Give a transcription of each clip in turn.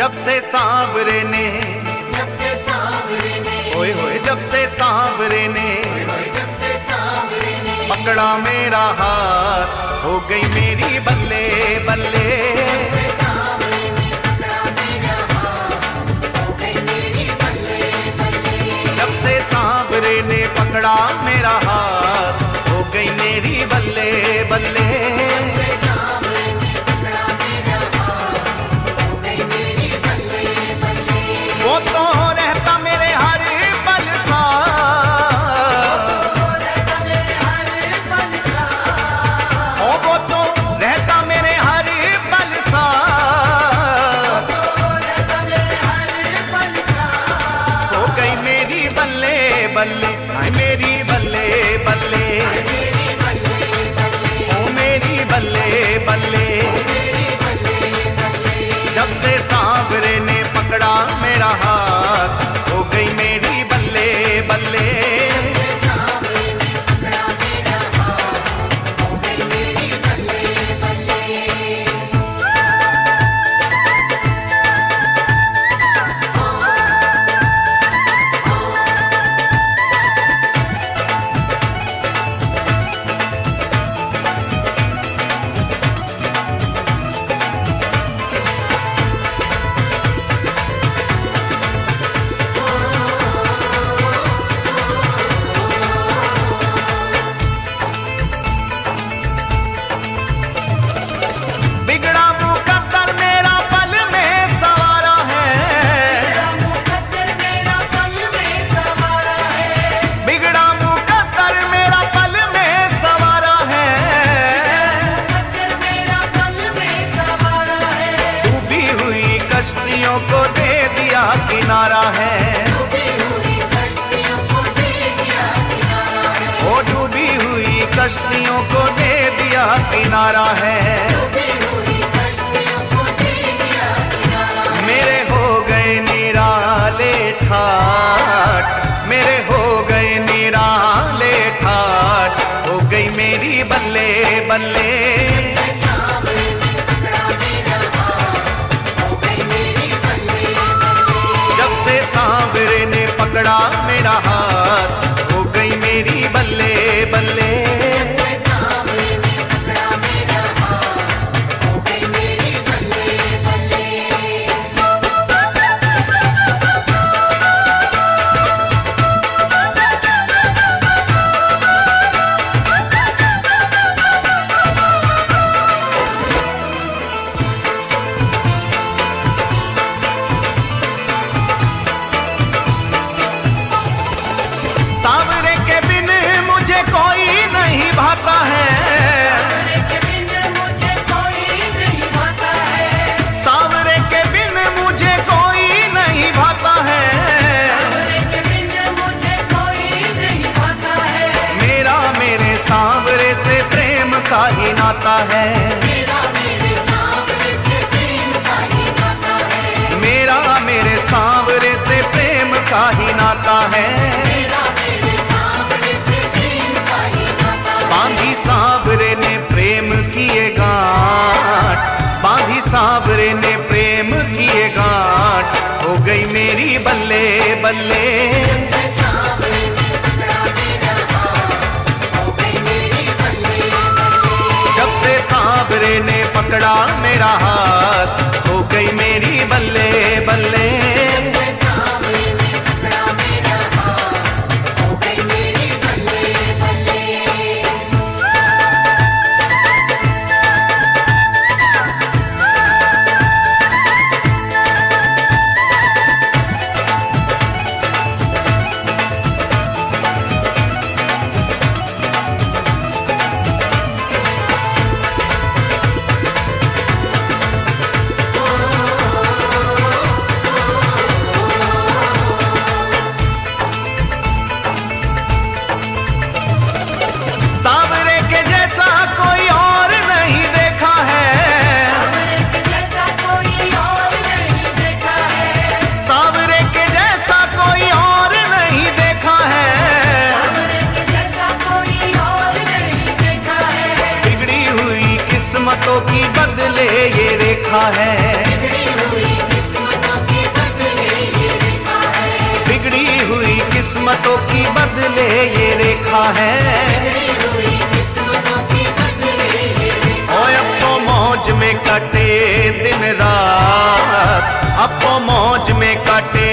जब से सांवरे ने ओए होए जब से सांवरे ने पकड़ा मेरा हाथ हो गई मेरी बल्ले बल्ले। जब से सांवरे ने पकड़ा मेरा हाथ हो गई मेरी बल्ले बल्ले। वो तो रहता मेरे हर पल सा, वो तो रहता मेरे हर पल सा। हो गई मेरी बल्ले बल्ले हाय मेरी बल्ले बल्ले ओ मेरी बल्ले बल्ले। जब से सांवरे ने पकड़ा मेरा हाथ हो गई मेरी बल्ले बल्ले। को दे दिया किनारा है, ओ डूबी हुई कश्तियों को दे दिया किनारा है। मेरे हो गए निराले ठाठ, मेरे हो गए निराले ठाठ, हो गई मेरी बल्ले बल्ले। सांवरे ने पकड़ा मेरा हाथ हो गई मेरी बल्ले बल्ले। सांवरे के बिन मुझे कोई नहीं भाता है, सांवरे के बिन मुझे कोई नहीं भाता है। मेरा मेरे सांवरे से प्रेम का ही नाता है, मेरा मेरे सांवरे से प्रेम का ही नाता है। बांधी सांवरे ने प्रेम किए गांठ, बांधी सांवरे ने प्रेम किए गांठ, हो गई मेरी बल्ले बल्ले। जब से सांवरे ने पकड़ा मेरा हाथ हो गई मेरी बल्ले बल्ले। बदले ये रेखा है। ओए अब तो मौज में कटे दिन रात, अब तो मौज में कटे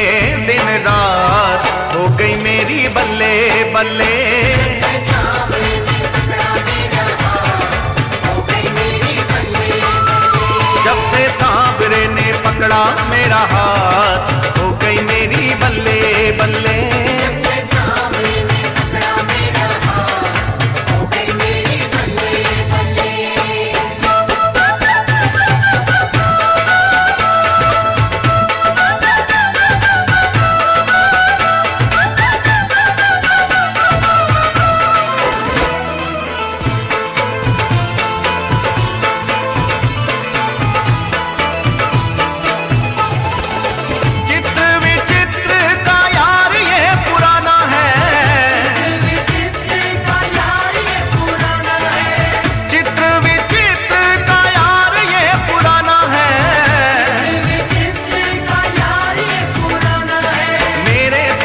दिन रात, हो गई मेरी बल्ले बल्ले। जब से सांवरे ने पकड़ा मेरा हाथ, हो गई मेरी बल्ले बल्ले।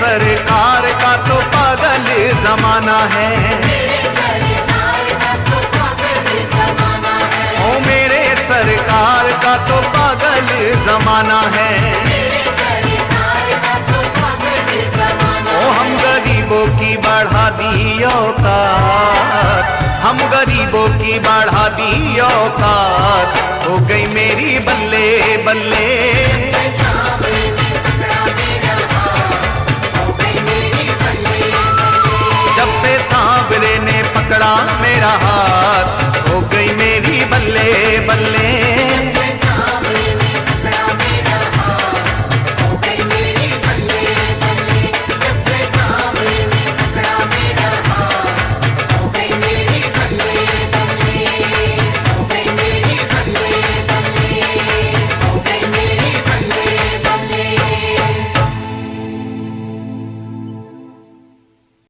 सरकार का तो पागल जमाना है, ओ मेरे सरकार का तो पागल जमाना है। ओ हम गरीबों की बढ़ा दी औकात, हम गरीबों की बढ़ा दी औकात, हो गई मेरी बल्ले बल्ले।